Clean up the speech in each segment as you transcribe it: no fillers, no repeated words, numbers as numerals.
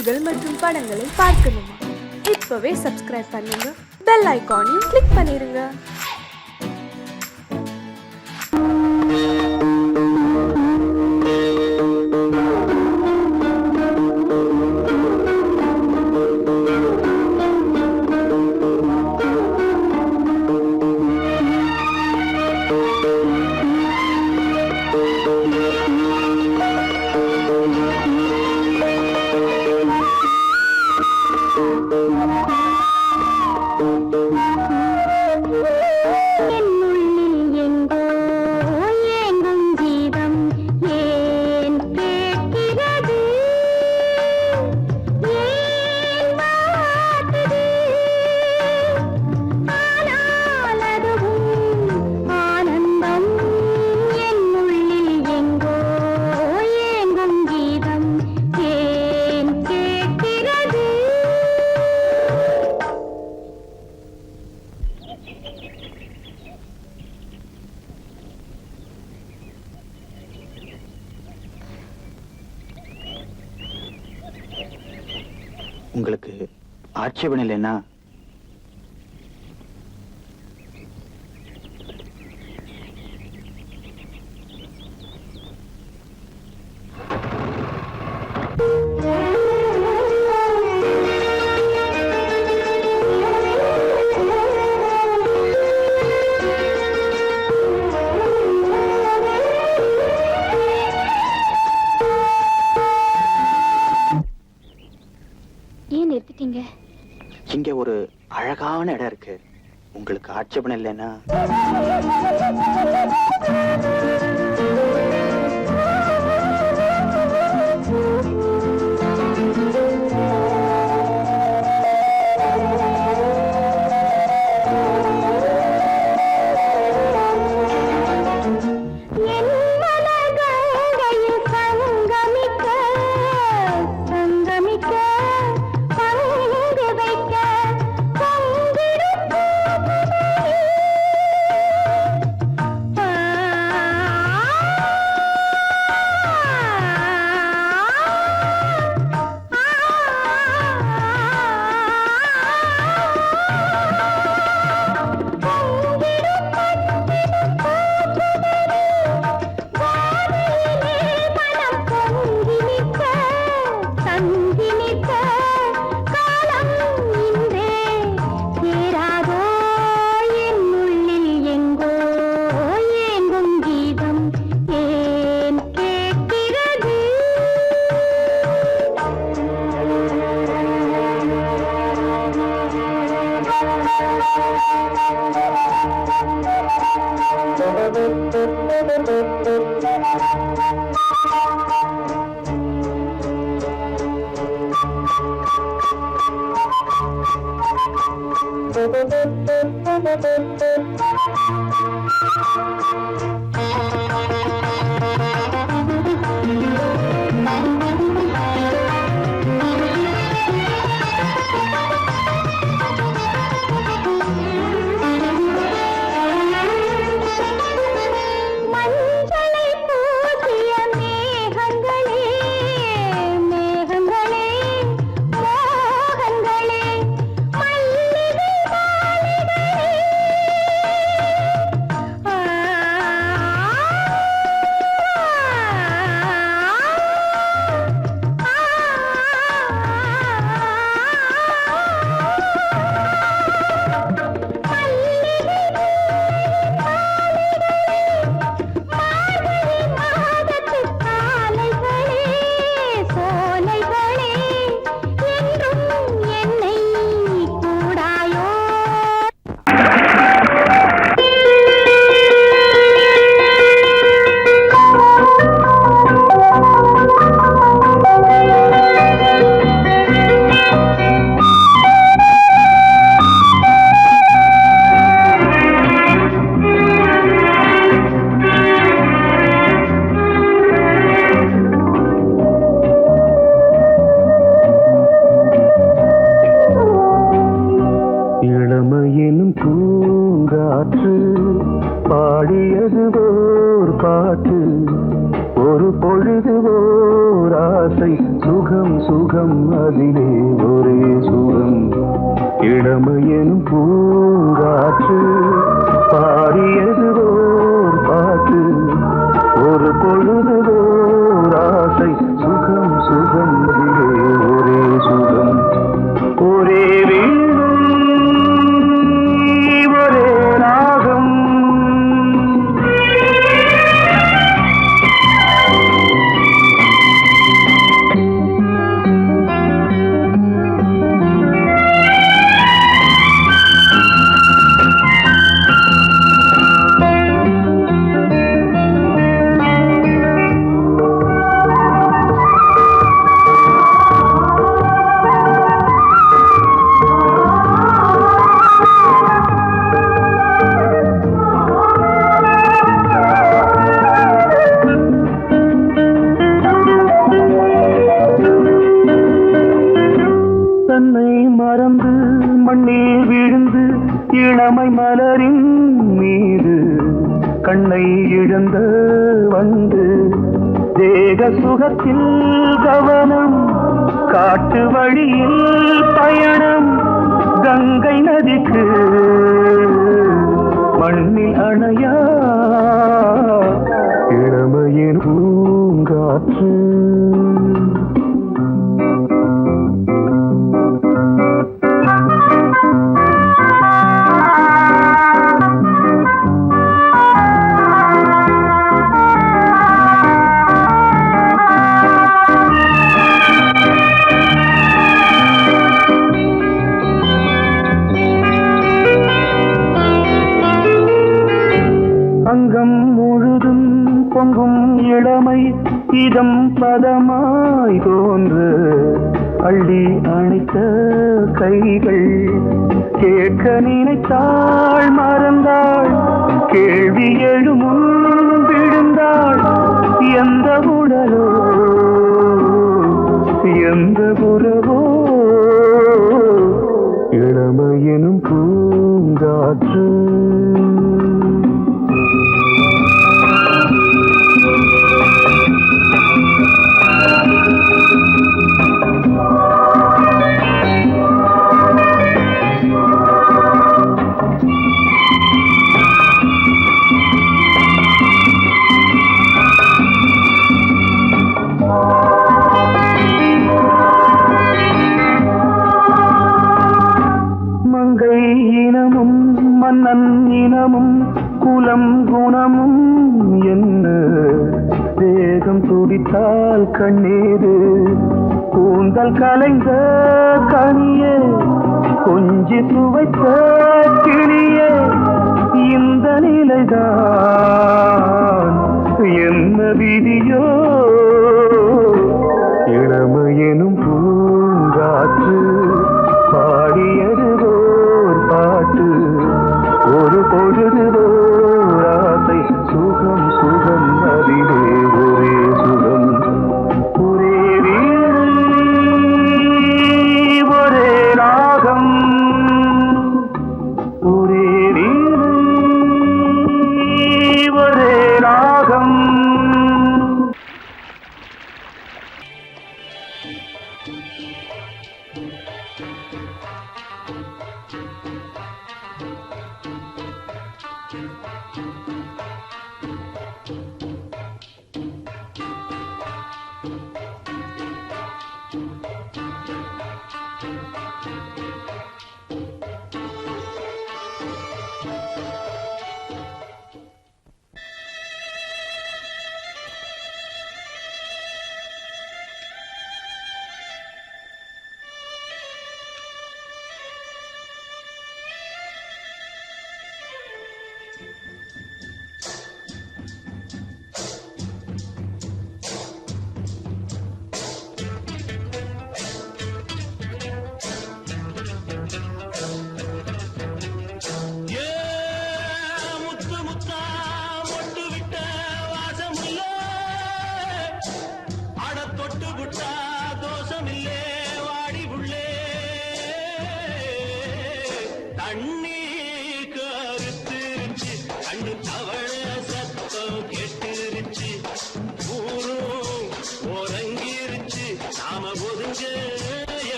செய்திகள் மற்றும் படங்களை பார்க்கணுமா? இப்பவே சப்ஸ்கிரைப் பண்ணுங்க, பெல் ஐகானையும் கிளிக் பண்ணிருங்க. உங்களுக்கு ஆட்சேபணம் இல்லைன்னா இங்க ஒரு அழகான இடம் இருக்கு. உங்களுக்கு ஆட்சேபணம் இல்லைன்னா சுகம் அதிலே ஒரே சுகம் இளமையெனும் பூங்காற்று பாடியது ஓர் பாட்டு ஒரு பொழுதுவோர் ஆசை சுகம் சுகம் அதிலே ஒரே சுகம் ஒரே வீடும் ஒரே ராகம் மறந்து மண்ணில் விழுந்து இளமை மலரின் மீது கண்ணை இழந்த வந்து தேக சுகத்தில் கவனம் காட்டு வழியில் பயணம் கங்கை நதிக்கு மண்ணில் அணையா இளமையின் பூங்காற்று அங்கம் முழுதும் பொங்கும் இளமை இதம் பதமாய் தோன்று அள்ளி அணைத்த கைகள் கேட்க நினைத்தாள் மறந்தாள் கேள்வி எழுமுன் விழுந்தாள் எந்த உடலோ எந்த உறவோ இளமையெனும் பூங்காற்று மங்கை இனமும் மன்னன் இனமும் குலம் குணமும் என்ன தேகம் துடித்தால் கண்ணீரு கூந்தல் கலைந்த கனியே கொஞ்சி சுவைத்த கிளியே இந்த நிலைதான் என்ன விதியோ இளமையெனும் பூங்காற்று பாடியது ஓர் பாட்டு ஒரு பொழுதுவோர் ஆசை சுகம் சுகம் அதிலே ஒரே சுகம் ஒரே வீடு ஒரே ராகம் ஒரே வீடு ஒரே ராகம்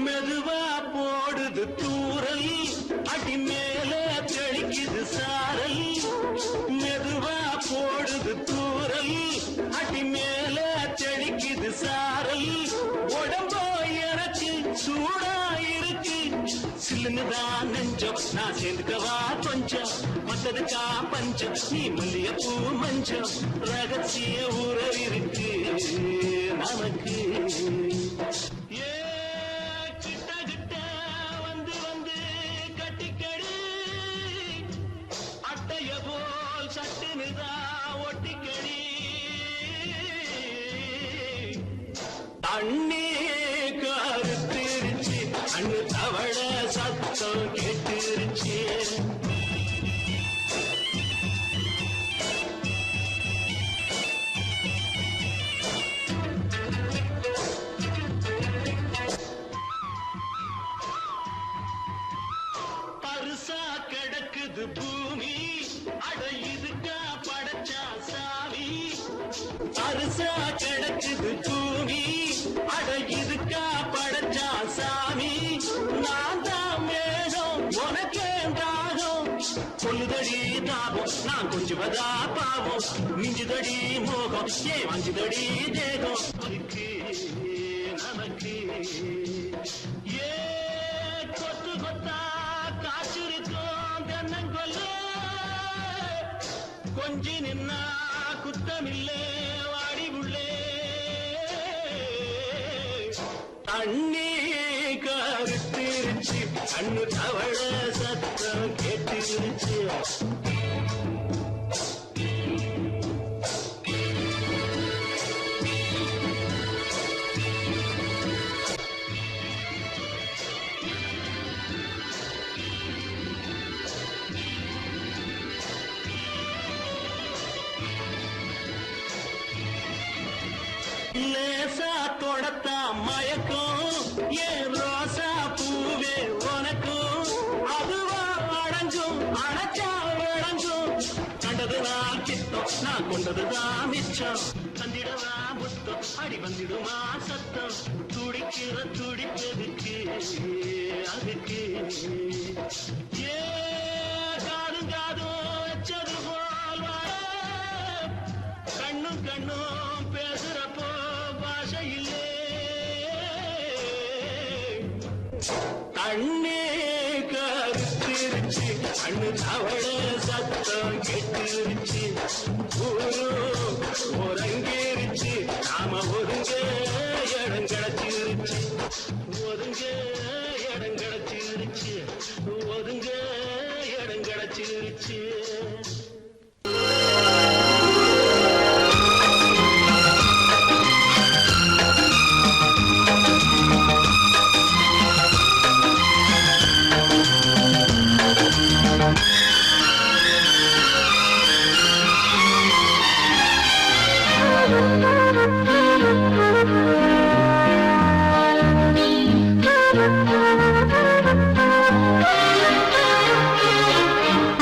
மெதுவா போடுது தூரல் அடி மேல தெளிக்குது சாரல் மெதுவா போடுது தூரல் அடி மேல தெளிக்குது சாரல் உடம்போ எனக்கு சூடா இருக்கு சில்லுன்னுதான் நெஞ்சம் நான் சேர்ந்துக்கவா கொஞ்சம் மத்ததுக்கா பஞ்சம் நீ மல்லிய பூ மஞ்சம் ரகசிய உறவிருக்கு நமக்கு ஏ கிட்ட கிட்ட வந்து வந்து கட்டிக்கடி அட்டைய போல் சட்டுனுதா ஒட்டிக்கடி தண்ணி கருத்திருச்சு அண்ணு தவள சத்தம் கேட்டுருச்சு பருசா கிடக்குது பூமி அட இதுக்கா படைச்சா சாமி பருசா கிடக்குது பூமி அட இதுக்கா படைச்சா சாமி நான் தான் மேகம் உனக்கே தாகம் சொல்லுதடி தாபம் நான் கொஞ்சுவதா பாவம் மிஞ்சுதடி மோகம் ஏ வஞ்சுதடி தேகம் நமக்கு ஏ கொத்து கொத்தா காற்றிருக்கோம் தென்னங்கொல்ல கொஞ்சி நின்னா குத்தமில்லே வாடி உள்ளே தண்ணி கருத்திருச்சு கண்ணு தவள சத்தம் கேட்டுருச்சு லேசா தொடத்தா மயக்கும் ஏன் ரோசா பூவே உனக்கும் அதுவா அடங்கும் அடைச்சா வழங்கும் கண்டதுதான் கித்தம் நான் கொண்டதுதான் மிச்சம் தந்திடவா முத்தம் அடி வந்திடுமா சத்தம் துடிக்கிற துடிப்பதுக்கு அதுக்கு ஏ காதும் காதும் வச்சது போல் கண்ணும் கண்ணும் பேசுறப்போ பாஷை இல்லே தண்ணே கருத்திருச்சு கண்ணு தவள சத்தம் கெட்டுருச்சு ஒருங்கிருச்சு நாம ஒருங்க இடம் கிடைச்சிருச்சு ஒதுங்க இடம் கிடைச்சிருச்சு ஒதுங்க இடம் கிடைச்சிருச்சு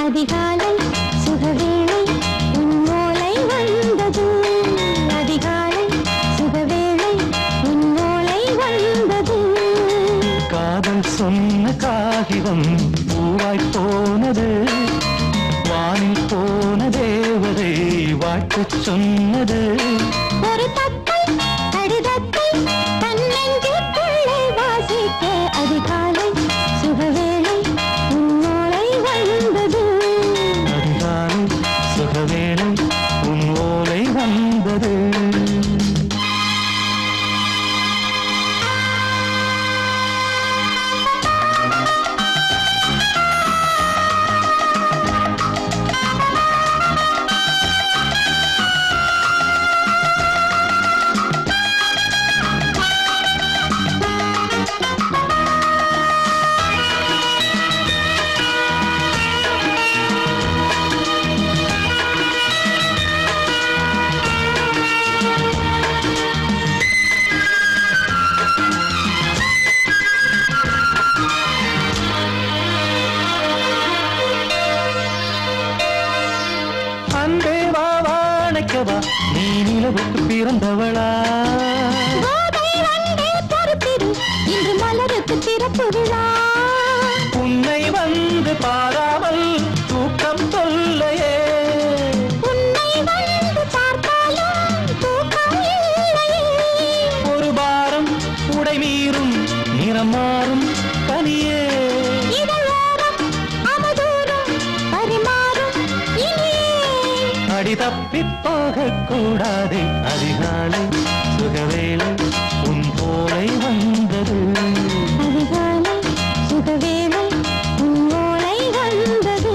அதிகாலை சுகவேளை உன்னோலை வந்தது அதிகாலை சுகவேளை உன்னோலை வந்தது காதல் சொன்ன காகிதம் பூவாய் போனது வானில் போன தேவதை வாழ்த்துச் சொன்னது ஒரு தத்தை கடிதத்தை தன்னெஞ்சுக்குள்ளே வாசிக்க அதிகாலை சுகவேளை உன்னோலை வந்தது அதிகாலை சுகவேளை உன் ஓலை வந்தது நினைக்கவா நீ நிலவுக்கு பிறந்தவளா கோதை வந்தே பொறுத்திரு இன்று மலருக்கு உன்னை வந்து பாராமல் தூக்கம் தொல்லையே. உன்னை வந்து பார்த்தாலும் தூக்கம் இல்லையே. ஒரு பாரம் உடை மீறும் நிறம் மாறும் தனியே. இதழோரம் அவதூறும் பரிமாறும் இனியே. அடி தப்பி போகக் கூடாதே அதிகாலை சுகவேளை உன் போலை வந்தது. அதிகாலை சுகவேளை உன் ஓலை வந்தது.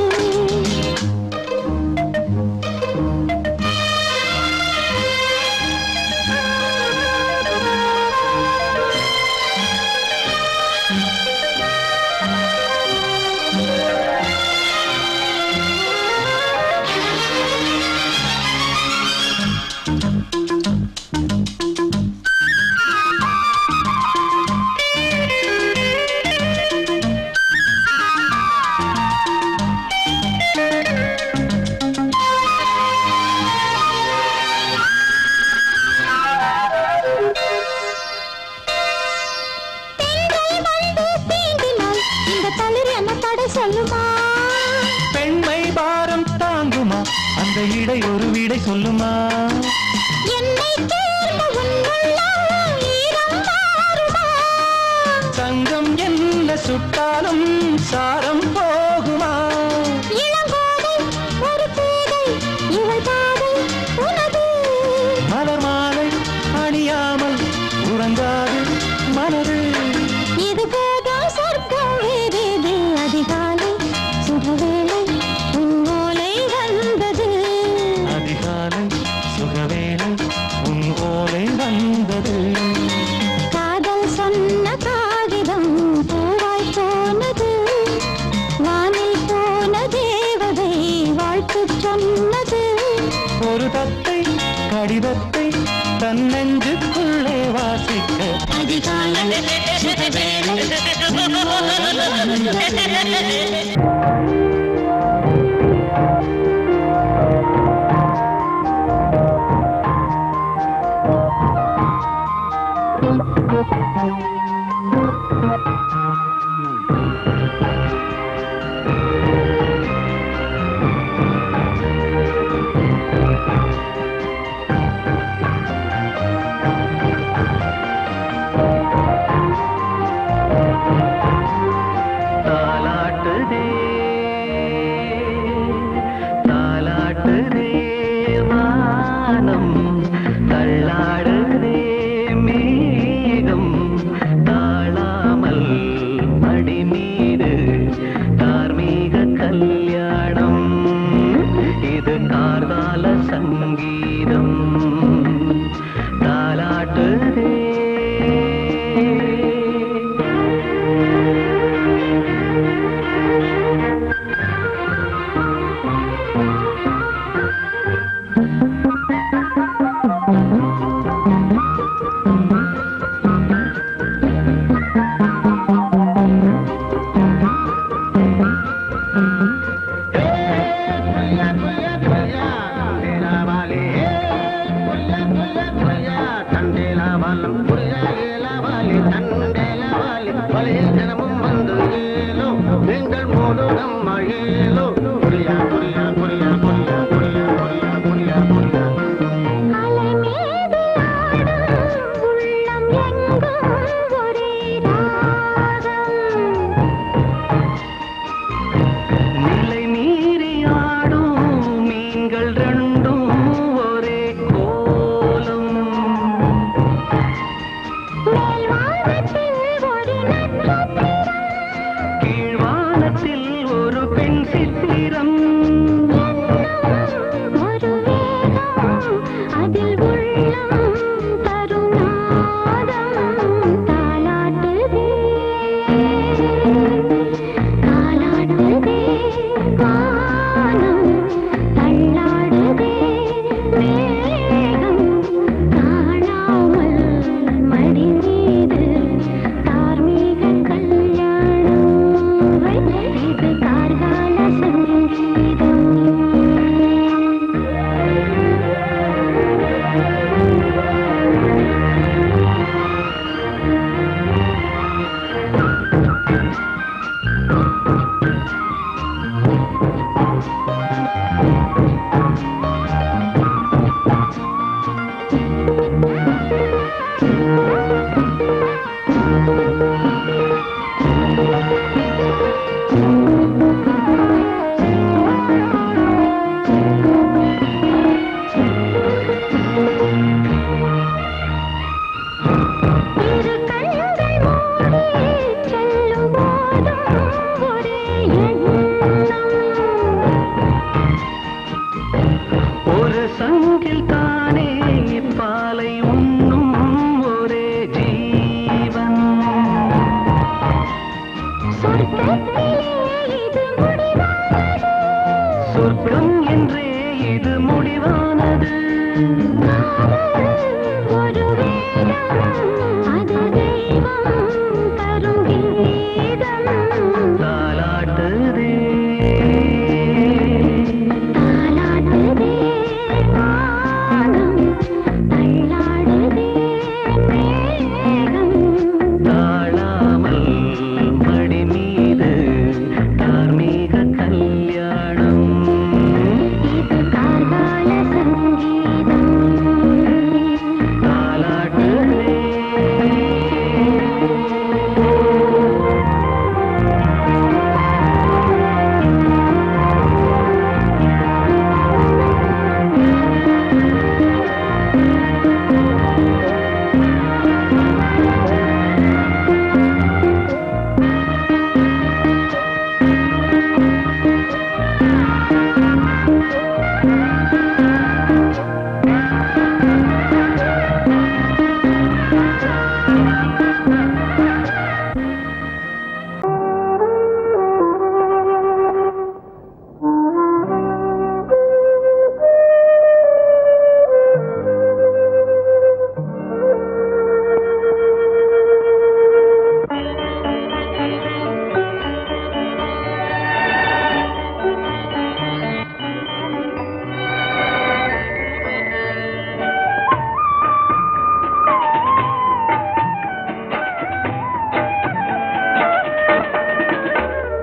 சொல்லுமா பெண்மை பாரம் தாங்குமா அந்த இடை ஒரு விடை சொல்லுமா. என்னை தேர்ந்த உன்னுள்ளம் ஈரம் மாறுமா. தங்கம் என்ன சுட்டாலும் சாரம் போகுமா. இளங்கோதை ஒரு பேதை இவள் பாதை உனது. மலர் மாலை அணியாமல் உறங்காது மலரு. இது போதும் சொர்க்கம் வேறேது. அதிகாலை சுகவேளை உன் ஓலை வந்தது. அதிகாலை சுகவேளை உன் ஓலை வந்தது. காதல் சொன்ன காகிதம் பூவாய் போனது. வானில் போன தேவதை வாழ்த்து சொன்னது. ஒரு தத்தை கடிதத்தை தன் நெஞ்சுக்குள்ளே வாசிக்க. அதிகாலை சுகவேளை உன் ஓலை வந்தது. தாலாட்டுதே தாலாட்டுதே வானம் தள்ளாடுதே மேகம் தாழாமல் மடி மீது தார்மீக கல்யாணம். இது கார்கால சங்கீதம் தாலாட்டுதே. அலை மீது ஆடும் உள்ளம் எங்கும் ஒரே ராகம். நிலை மீறி ஆடும் மீன்கள் ரெண்டும் ஒரே கோலம். மேல்வானத்தில் ஒரு நட்சத்திரம். கீழ்வானத்தில் ஒரு பெண் சித்திரம். ஒரு வேகம் அதில் உள்ளம் தரும் நாதம் தாலாட்டுதே. தாலாட்டுதே வானம் தள்ளாடுதே மேகம் காணாமல் மடி மீது தார்மீக கல்யாணம். இது கார்கால சங்கீதம் ஒரு சங்கில் தானே பாலை உண்ணும் ஒரே ஜீவன். சொர்க்கம் என்றே இது முடிவானது. ஒரு அது தெய்வம் தரும் கீதம். தாலாட்டுதே தாலாட்டுதே வானம், தள்ளாடுதே மேகம். தாழாமல் மடி மீது தார்மீக கல்யாணம். இது கார்கால சங்கீதம். தாலாட்டுதே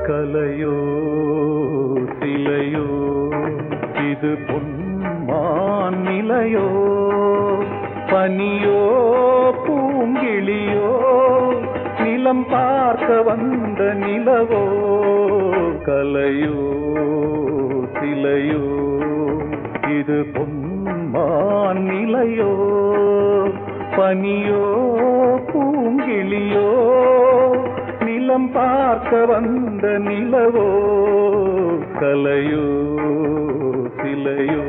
கலையோ சிலையோ இது பொன்மான் நிலையோ, பனியோ பூங்கிளியோ நிலம் பார்க்க வந்த நிலவோ. கலையோ சிலையோ இது பொன்மான் நிலையோ, பனியோ பூங்கிளியோ நிலம் பார்க்க வந்த நிலவோ. கலையோ சிலையோ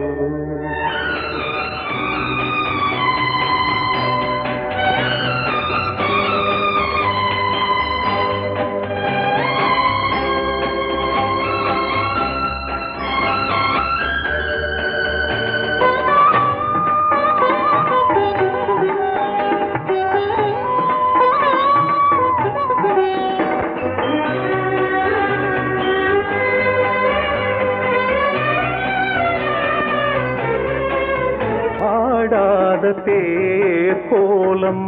ஆடாத தேர் கோலம்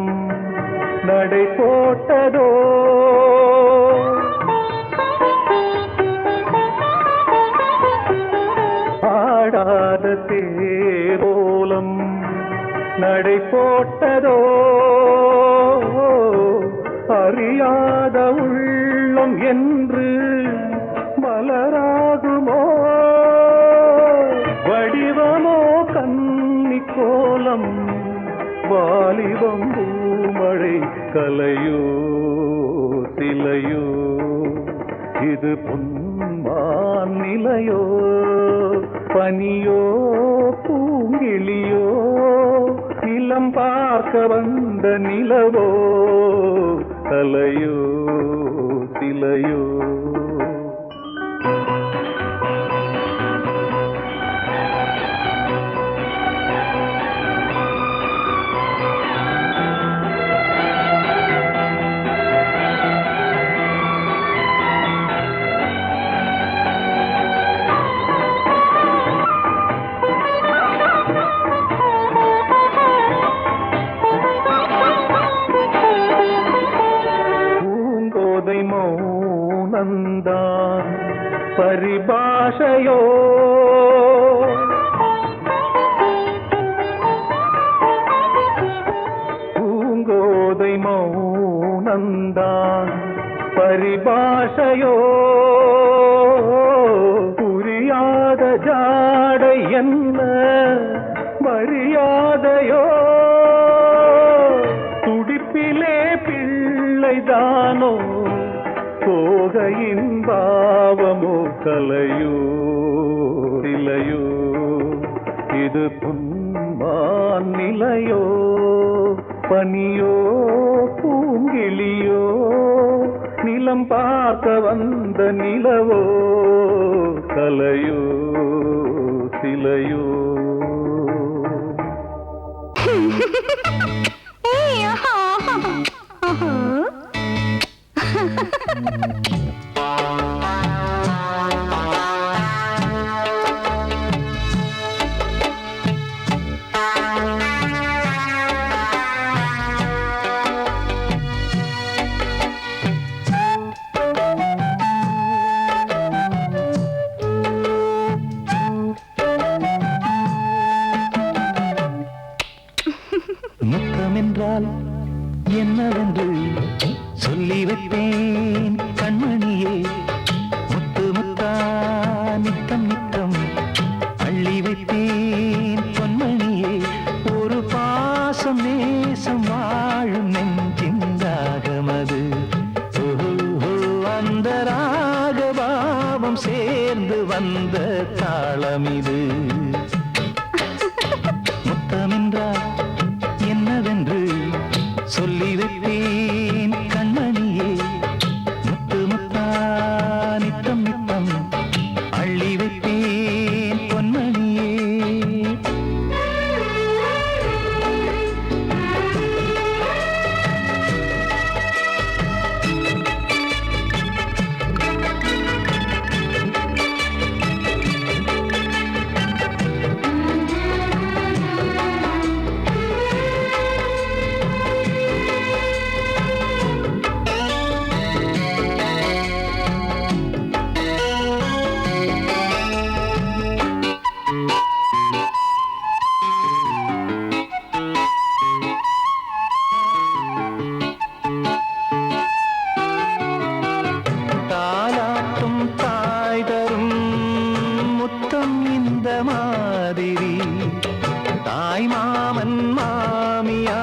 நடை போட்டதோ, ஆடாத தேர் கோலம் நடை போட்டதோ. அறியாத உள்ளம் என்று மலராகுமோ, வடிவமோ கன்னி கோலம் வாலிபம் பூமழை. கலையோ சிலையோ இது பொன்மான் நிலையோ, பனியோ பூங்கிளியோ நிலம் பார்க்க வந்த நிலவோ. கலையோ சிலையோ மௌனந்தான் பரிபாஷையோ, பூங்கோதை மௌனந்தான் பரிபாஷையோ. புரியாத ஜாடை என்ன மரியாதையோ, துடிப்பிலே பிள்ளைதானோ தோகையின் பாவமோ கலையோ இலையோ இது புன்மான் நிலையோ பனியோ பூங்கிளியோ நிலம் பார்க்க வந்த நிலவோ கலையோ சிலையோ முத்தமென்றால் என்னவென்று சொல்லி வைப்பேன் கண்மணியே முத்து முத்தா நித்தம் நித்தம் அள்ளி வைப்பேன் பொன்மணியே ஒரு பாசம் நேசம் வாழும் நெஞ்சின்றாகமது அந்த ராகபாவம் சேர்ந்து வந்த தாளமிது முத்தமென்றால் என்னவென்று சொல்லி வைப்பேன் கண்மணியே முத்து முத்தா நித்தம் நித்தம் அள்ளி வைப்பேன் பொன்மணியே தாலாட்டும் தாய் தரும் முத்தம் இந்த மாதிரி தாய் மாமன் மாமியார்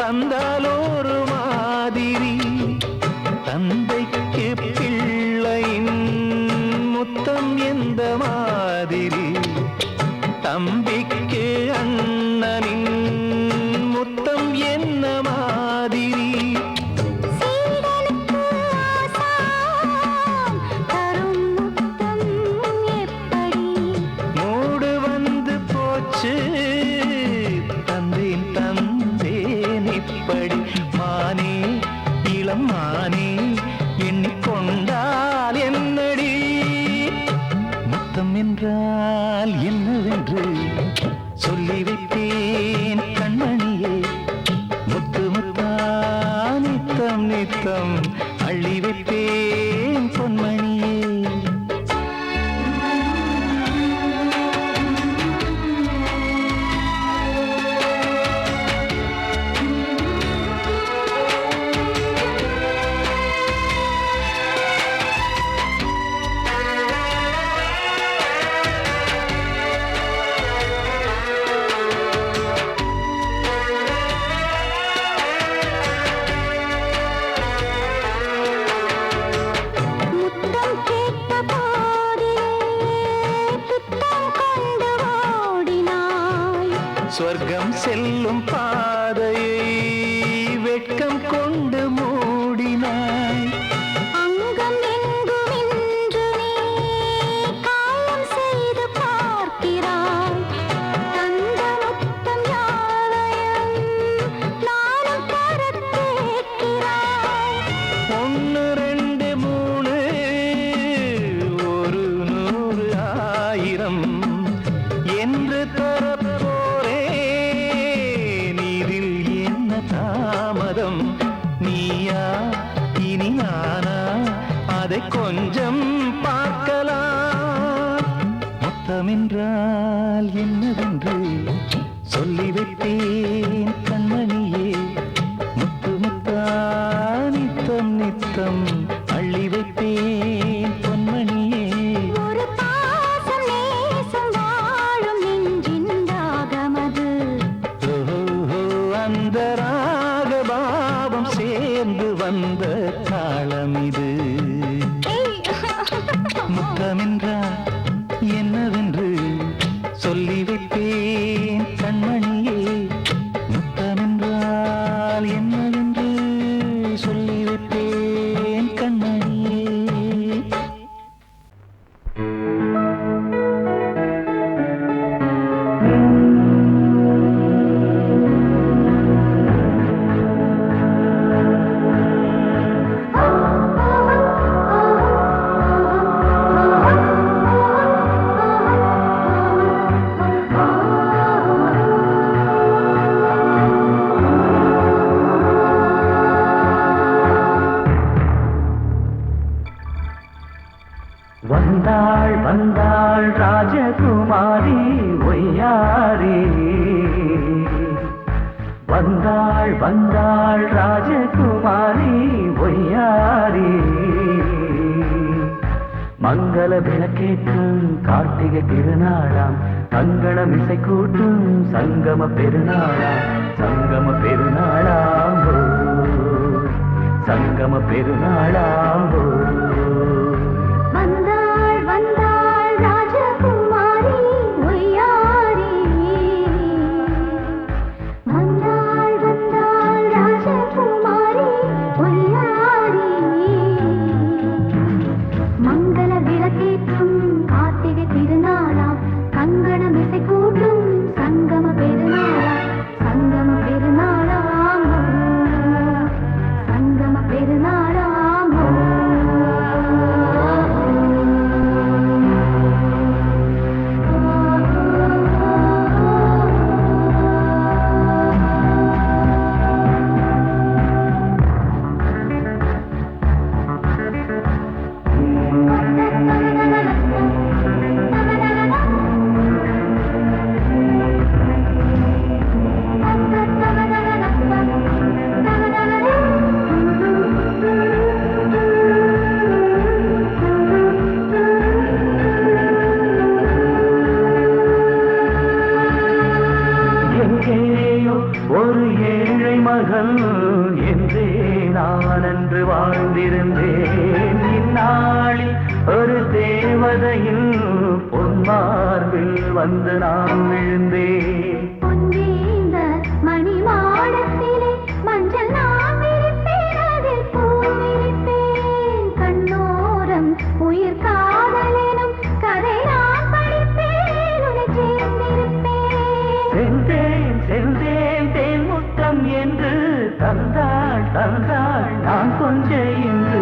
தந்தாலோரு மாதிரி தந்தைக்கு பிள்ளையின் முத்தம் எந்த மாதிரி தம்பிக்கு அண்ணனின் முத்தம் என்ன மாதிரி சீடனுக்கு ஆசான் தரும் முத்தம் எப்படி மூடு வந்து போச்சு தந்தேன் தந்தேன் இப்படி மானே இளம் மானே எண்ணிக்கொண்டால் என்னடி முத்தம் என்றால் என்னவென்று சொல்லி வைப்பேன் கண்மணியே முத்து முத்தா நித்தம் நித்தம் அள்ளி வைப்பேன் பொன்மணியே முத்தம் கேட்ட போதிலே துத்தம் கொண்டு ஓடினாய் சொர்க்கம் செல்லும் பாதையை வெட்கம் கொண்டு மூடினாய் அங்கம் எங்கும் இன்று நீ காயம் செய்து பார்க்கிறாய் தந்த முத்தம் யாவையும் நானும் தரக் கேட்கிறாய் ஒன்று ரெண்டு மூணு ஒரு நூறு ஆயிரம் என்று தரப்போரே நீரில் என்ன தாமதம் நீயா இனி நானா அதை கொஞ்சம் பார்க்கலாம் முத்தமென்றால் என்னவென்று சொல்லி வைப்பேன் கண்மணியே முத்து முத்தா நித்தம் நித்தம் அள்ளி வைப்பேன் பொன்மணியே ஒரு பாசம் நேசம் வாழும் நெஞ்சின் தாகமது ஓஹோ அந்த ராகபாவம் சேர்ந்து வந்த தாளம் இது ஏய் முத்தமென்றால் என்னவென்று சொல்லி வைப்பேன் கண்மணியே. முத்தமென்றால் என்னவென்று சொல்லி வைப்பேன் கண்மணியே. வந்தாள் வந்தாள் ராஜகுமாரி ஒய்யாரி. வந்தாள் வந்தாள் ராஜகுமாரி ஒய்யாரி. மங்கள விளக்கேற்றும் கார்த்திகை திருநாளாம் கங்கணம் இசை கூட்டும் சங்கம பெருநாளாம். சங்கம பெருநாளாம் ஓ, சங்கம பெருநாளாம் ஓ. வந்தாள் வந்தாள் ராஜகுமாரி ஒய்யாரி. வந்தாள் வந்தாள் ராஜகுமாரி ஒய்யாரி. மங்கள விளக்கேற்றும் கார்த்திகை திருநாளாம் கங்கணம் இசை கூட்டும் சங்கம பெருநாளாம். சங்கம பெருநாளாம் ஓ, சங்கம பெருநாளாம் ஓ. எங்கேயோ ஒரு ஏழை மகள் என்றே நான் அன்று வாழ்ந்திருந்தேன். இந்நாளில் ஒரு தேவதையில் பொன்மார்பில் வந்து நான் விழுந்தேன். பொன்னேந்த மணிமாடத்திலே மஞ்சள் நான் விரிப்பேன், அதில் பூ விரிப்பேன். கண்ணோரம் உயிர் காதலெனும் கதை நான் படிப்பேன், உன்னை சேர்ந்திருப்பேன். சென்றேன் சென்றேன் தேன் முத்தம் என்று தந்தாள் தந்தாள் நான் கொஞ்ச இன்று.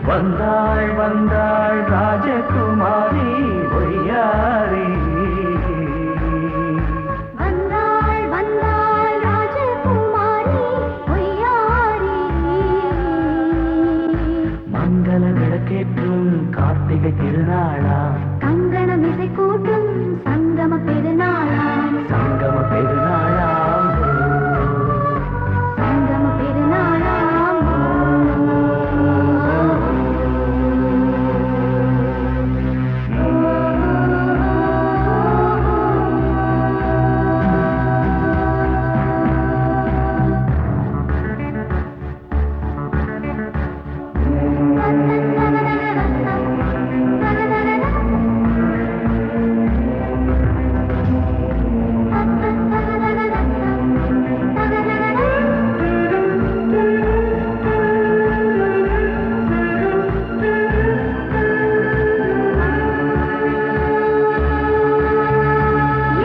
வந்தாள் வந்தாள் ராஜகுமாரி ஒய்யாரி. வந்தாள் வந்தாள் ராஜகுமாரி ஒய்யாரி. மங்கள விளக்கேற்றும் கார்த்திகை திருநாளாம் கங்கணம் இசை கூட்டும் சங்கம பெருநாளாம். சங்கம பெருநாளாம் ஓ. சங்கம பெருநாளாம் ஓ.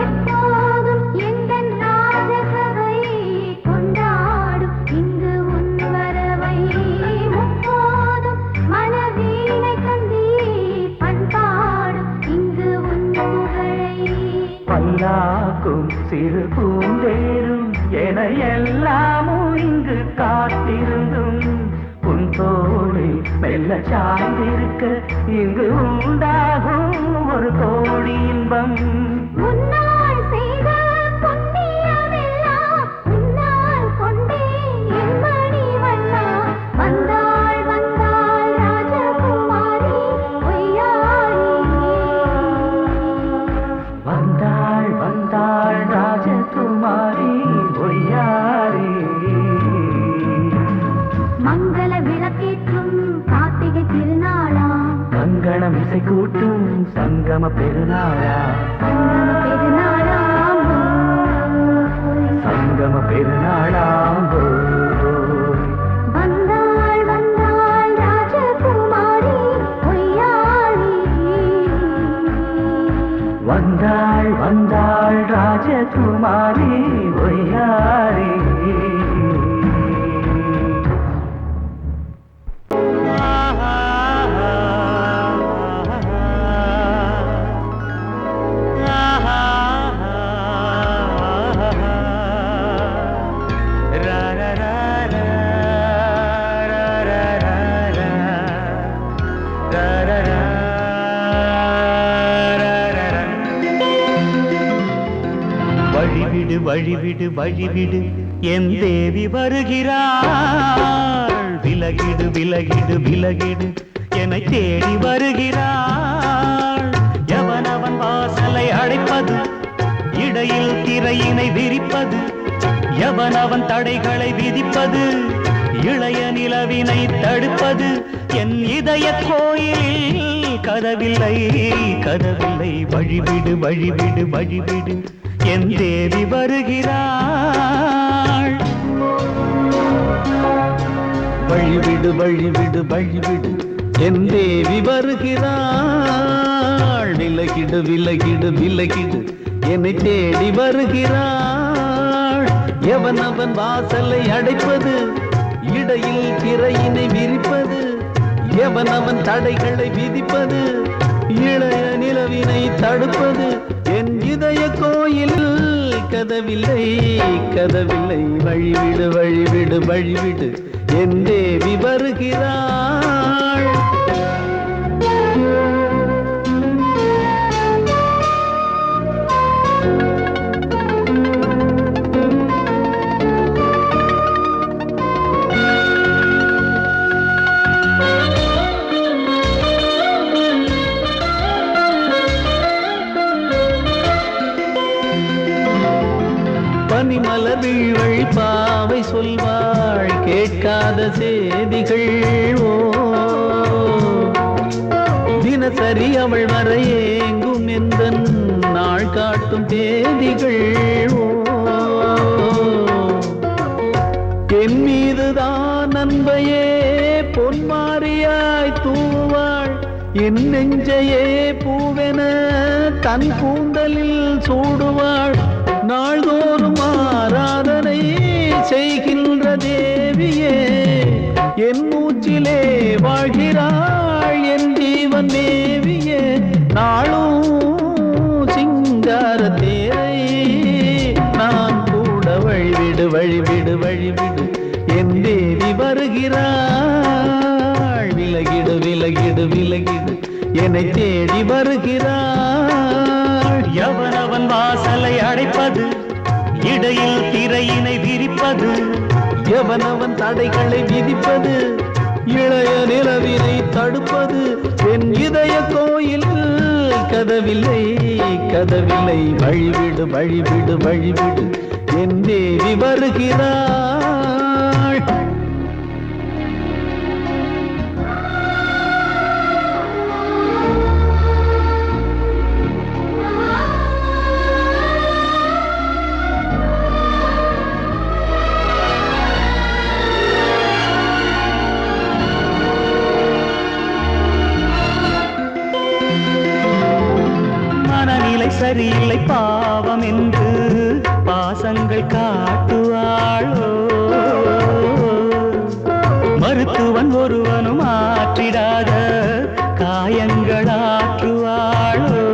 எப்போதும் எந்தன் ராஜசபை கொண்டாடும் இங்கு உன் வரவை. முப்போதும் மனவீணை தந்தி பண்பாடும் இங்கு உன் புகழை. பல்லாக்கும் சிறு பூந்தேரும் என எல்லாமும் இங்கு காத்திருந்தும் உன் தோழி மெல்ல சார்ந்திருக்க இங்கு உண்டாகும் ஒரு கோடி இன்பம். முன்னால் செய்த புண்ணியமெல்லாம் முன்னால் கொண்டேன் என் மணி வண்ணா. வந்தாள் வந்தாள் ராஜகுமாரி ஒய்யாரி. வந்தாள் வந்தாள் ராஜகுமாரி ஒய்யாரி. மங்கள விளக்கேற்றும் கார்த்திகை திருநாளாம் கங்கணம் கங்கணம் இசை கூட்டும் சங்கம பெருநாளா சங்கம பெருநாளாம் வந்தாள் வந்தாள் ராஜகுமாரி ஒய்யாரி வந்தாள் வந்தாள் ராஜகுமாரி ஒய்யாரி வழிவிடு வழிவிடு வழிவிடு என் தேவி வருகிறாள் விலகிடு விலகிடு விலகிடு என்னை தேடி வருகிறாள் எவனவன் வாசலை அடைப்பது இடையில் திரையினை விரிப்பது எவனவன் தடைகளை விதிப்பது இளைய நிலவினை தடுப்பது என் இதய கோயிலில் கதவில்லை கதவில்லை வழிவிடு வழிவிடு வழிவிடு என் தேவி வருகிறாள் வழிவிடு வழிவிடு வழிவிடு என் தேவி வருகிறாள் விலகிடு விலகிடு விலகிடு என்னை தேடி வருகிறாள் எவனவன் வாசலை அடைப்பது இடையில் திரையினை விரிப்பது எவனவன் தடைகளை விதிப்பது இளைய நிலவினை தடுப்பது என் இதய கோயில் கதவில்லை கதவில்லை வழிவிடு வழிவிடு வழிவிடு என் தேவி வருகிறாள் பனிமலர் வீழ்வழி பாவை சொல்வாள் கேட்காத செய்திகள் ஓ தினசரி அவள் வர ஏங்கும் எந்த நாள் காட்டும் தேதிகள் ஓ என் மீதுதான் அன்பையே பொன்மாரியாய் தூவாள் என் நெஞ்சையே பூவென தன் கூந்தலில் சூடுவாள் நாள்தோறும் ஆராதனை செய்கின்ற தேவியே என் மூச்சிலே வாழ்கிறாள் என் ஜீவன் தேவியே நாளும் சிங்கார தேரை நான் கூட வழிவிடு வழிவிடு வழிவிடு என் தேவி வருகிறாள் விலகிடு விலகிடு விலகிடு என்னை தேடி வருகிறாள் எவனவன் வாசலை அடைப்பது இடையில் திரையினை விரிப்பது எவனவன் தடைகளை விதிப்பது இளைய நிலவினை தடுப்பது என் இதய கோயில் கதவில்லை கதவில்லை வழிவிடு வழிவிடு வழிவிடு என் தேவி வருகிறாள் சரியில்லை பாவம் என்று பாசங்கள் காட்டுவாளோ மருத்துவன் ஒருவனும் ஆற்றிடாத காயங்களாற்றுவாளோ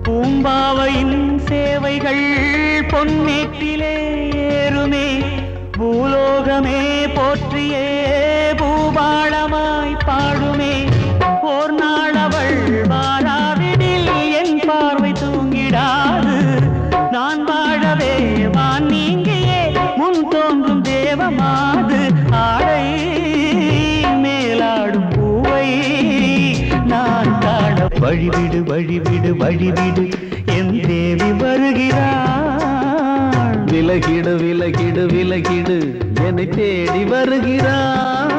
பூம்பாவையின் சேவைகள் பொன்னேட்டிலே ஏறுமே பூலோகமே போற்றியே பூபாளமாய் பாடுமே ஓர் நாள் அவள் வாராவிடில் என் பார்வை தூங்கிடாது நான் வாழவே வான் நீங்கியே முன் தோன்றும் தேவமாது ஆடை மேலாடும் பூவை நான் காண வழிவிடு வழிவிடு வழிவிடு என் தேவி வருகிறாள் விலகிடு விலகிடு விலகிடு என்னை தேடி வருகிறாள்